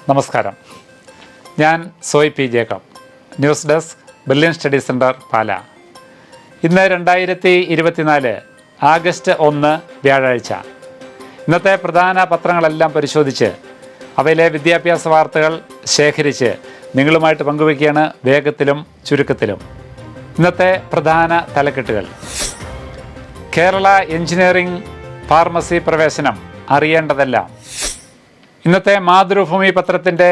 നമസ്കാരം. ഞാൻ Soy P Jacob, news desk, Brilliant Study Centre, Pala. ഇന്ന് 2024 ആഗസ്റ്റ് 1 വ്യാഴാഴ്ച. ഇന്നത്തെ പ്രധാന പത്രങ്ങളെല്ലാം പരിശോധിച്ച് അവയിലെ വിദ്യാഭ്യാസ വാർത്തകൾ ശേഖരിച്ച് നിങ്ങളുമായിട്ട് പങ്കുവയ്ക്കുകയാണ്, വേഗത്തിലും ചുരുക്കത്തിലും. ഇന്നത്തെ പ്രധാന തലക്കെട്ടുകൾ: കേരള എഞ്ചിനീയറിംഗ് ഫാർമസി പ്രവേശനം അറിയേണ്ടതെല്ലാം. ഇന്നത്തെ മാതൃഭൂമി പത്രത്തിൻ്റെ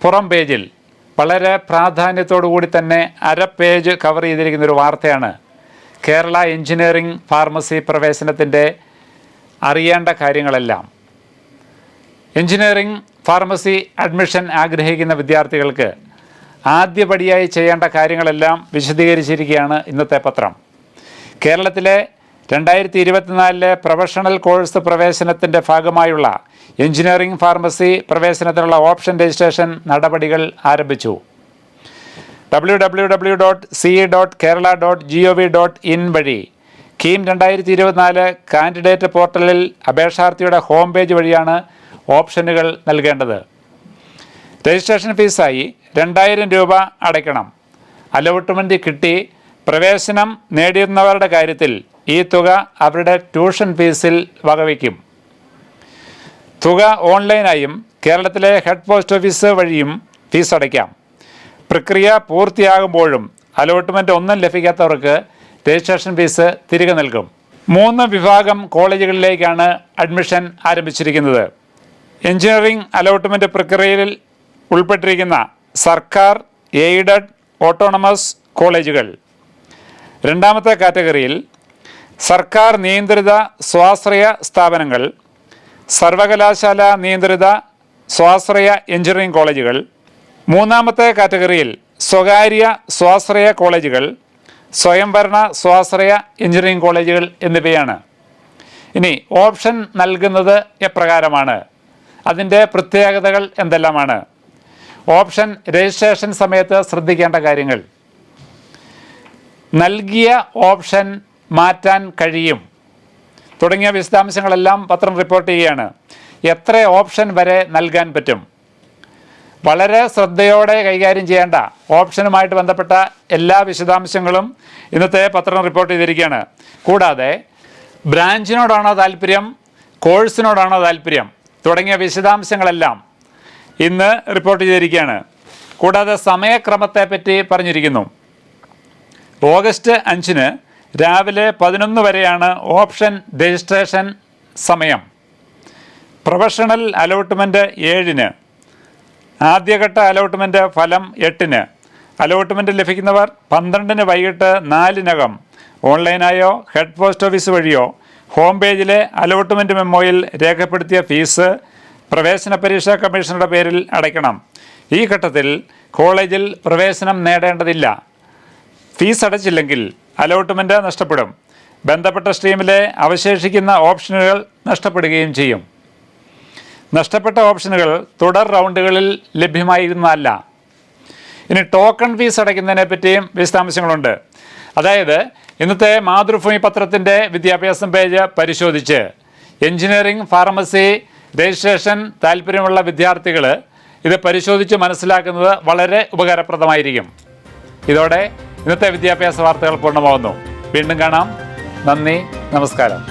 പുറം പേജിൽ വളരെ പ്രാധാന്യത്തോടു കൂടി തന്നെ അര പേജ് കവർ ചെയ്തിരിക്കുന്നൊരു വാർത്തയാണ് കേരള എഞ്ചിനീയറിംഗ് ഫാർമസി പ്രവേശനത്തിൻ്റെ അറിയേണ്ട കാര്യങ്ങളെല്ലാം. എഞ്ചിനീയറിംഗ് ഫാർമസി അഡ്മിഷൻ ആഗ്രഹിക്കുന്ന വിദ്യാർത്ഥികൾക്ക് ആദ്യപടിയായി ചെയ്യേണ്ട കാര്യങ്ങളെല്ലാം വിശദീകരിച്ചിരിക്കുകയാണ് ഇന്നത്തെ പത്രം. കേരളത്തിലെ 2024 പ്രൊഫഷണൽ കോഴ്സ് പ്രവേശനത്തിൻ്റെ ഭാഗമായുള്ള എഞ്ചിനീയറിംഗ് ഫാർമസി പ്രവേശനത്തിനുള്ള ഓപ്ഷൻ രജിസ്ട്രേഷൻ നടപടികൾ ആരംഭിച്ചു. www.ce.kerala.gov.in വഴി കീം 2024 കാൻഡിഡേറ്റ് പോർട്ടലിൽ അപേക്ഷാർത്ഥിയുടെ ഹോം പേജ് വഴിയാണ് ഓപ്ഷനുകൾ നൽകേണ്ടത്. രജിസ്ട്രേഷൻ ഫീസായി 2000 രൂപ അടയ്ക്കണം. അലോട്ട്മെൻറ്റ് കിട്ടി പ്രവേശനം നേടുന്നവരുടെ കാര്യത്തിൽ ഈ തുക അവരുടെ ട്യൂഷൻ ഫീസിൽ വകവയ്ക്കും. തുക ഓൺലൈനായും കേരളത്തിലെ ഹെഡ് പോസ്റ്റ് ഓഫീസ് വഴിയും ഫീസ് അടയ്ക്കാം. പ്രക്രിയ പൂർത്തിയാകുമ്പോഴും അലോട്ട്മെൻറ്റ് ഒന്നും ലഭിക്കാത്തവർക്ക് രജിസ്ട്രേഷൻ ഫീസ് തിരികെ നൽകും. 3 വിഭാഗം കോളേജുകളിലേക്കാണ് അഡ്മിഷൻ ആരംഭിച്ചിരിക്കുന്നത്. എഞ്ചിനീയറിംഗ് അലോട്ട്മെൻറ്റ് പ്രക്രിയയിൽ ഉൾപ്പെട്ടിരിക്കുന്ന സർക്കാർ, എയ്ഡഡ്, ഓട്ടോണമസ് കോളേജുകൾ. രണ്ടാമത്തെ കാറ്റഗറിയിൽ സർക്കാർ നിയന്ത്രിത സ്വാശ്രയ സ്ഥാപനങ്ങൾ, സർവകലാശാല നിയന്ത്രിത സ്വാശ്രയ എഞ്ചിനീയറിംഗ് കോളേജുകൾ. മൂന്നാമത്തെ കാറ്റഗറിയിൽ സ്വകാര്യ സ്വാശ്രയ കോളേജുകൾ, സ്വയംഭരണ സ്വാശ്രയ എഞ്ചിനീയറിംഗ് കോളേജുകൾ എന്നിവയാണ്. ഇനി ഓപ്ഷൻ നൽകുന്നത് എപ്രകാരമാണ്? അതിൻ്റെ പ്രത്യേകതകൾ എന്തെല്ലാമാണ്? ഓപ്ഷൻ രജിസ്ട്രേഷൻ സമയത്ത് ശ്രദ്ധിക്കേണ്ട കാര്യങ്ങൾ: നൽകിയ ഓപ്ഷൻ മാറ്റാൻ കഴിയും തുടങ്ങിയ വിശദാംശങ്ങളെല്ലാം പത്രം റിപ്പോർട്ട് ചെയ്യുകയാണ്. എത്ര ഓപ്ഷൻ വരെ നൽകാൻ പറ്റും? വളരെ ശ്രദ്ധയോടെ കൈകാര്യം ചെയ്യേണ്ട ഓപ്ഷനുമായിട്ട് ബന്ധപ്പെട്ട എല്ലാ വിശദാംശങ്ങളും ഇന്നത്തെ പത്രം റിപ്പോർട്ട് ചെയ്തിരിക്കുകയാണ്. കൂടാതെ ബ്രാഞ്ചിനോടാണോ താല്പര്യം, കോഴ്സിനോടാണോ താല്പര്യം തുടങ്ങിയ വിശദാംശങ്ങളെല്ലാം ഇന്ന് റിപ്പോർട്ട് ചെയ്തിരിക്കുകയാണ്. കൂടാതെ സമയക്രമത്തെ പറ്റി പറഞ്ഞിരിക്കുന്നു. ഓഗസ്റ്റ് 5 രാവിലെ 11 വരെയാണ് ഓപ്ഷൻ രജിസ്ട്രേഷൻ സമയം. പ്രൊഫഷണൽ അലോട്ട്മെൻറ്റ് 7-ന്, ആദ്യഘട്ട അലോട്ട്മെൻറ്റ് ഫലം 8-ന്. അലോട്ട്മെൻറ്റ് ലഭിക്കുന്നവർ 12-ന് വൈകിട്ട് 4-നകം ഓൺലൈനായോ ഹെഡ് പോസ്റ്റ് ഓഫീസ് വഴിയോ ഹോം പേജിലെ അലോട്ട്മെൻറ്റ് മെമ്മോയിൽ രേഖപ്പെടുത്തിയ ഫീസ് പ്രവേശന പരീക്ഷാ കമ്മീഷണറുടെ പേരിൽ അടയ്ക്കണം. ഈ ഘട്ടത്തിൽ കോളേജിൽ പ്രവേശനം നേടേണ്ടതില്ല. ഫീസ് അടച്ചില്ലെങ്കിൽ അലോട്ട്മെൻറ്റ് നഷ്ടപ്പെടും. ബന്ധപ്പെട്ട സ്ട്രീമിലെ അവശേഷിക്കുന്ന ഓപ്ഷനുകൾ നഷ്ടപ്പെടുകയും ചെയ്യും. നഷ്ടപ്പെട്ട ഓപ്ഷനുകൾ തുടർ റൗണ്ടുകളിൽ ലഭ്യമായിരുന്നതല്ല. ഇനി ടോക്കൺ ഫീസ് അടയ്ക്കുന്നതിനെ പറ്റിയും വിശദാംശങ്ങളുണ്ട്. അതായത് ഇന്നത്തെ മാതൃഭൂമി പത്രത്തിൻ്റെ വിദ്യാഭ്യാസം പേജ് പരിശോധിച്ച് എഞ്ചിനീയറിംഗ് ഫാർമസി രജിസ്ട്രേഷൻ താല്പര്യമുള്ള വിദ്യാർത്ഥികൾ ഇത് പരിശോധിച്ച് മനസ്സിലാക്കുന്നത് വളരെ ഉപകാരപ്രദമായിരിക്കും. ഇതോടെ ഇന്നത്തെ വിദ്യാഭ്യാസ വാർത്തകൾ പൂർണ്ണമാകുന്നു. വീണ്ടും കാണാം. നന്ദി, നമസ്കാരം.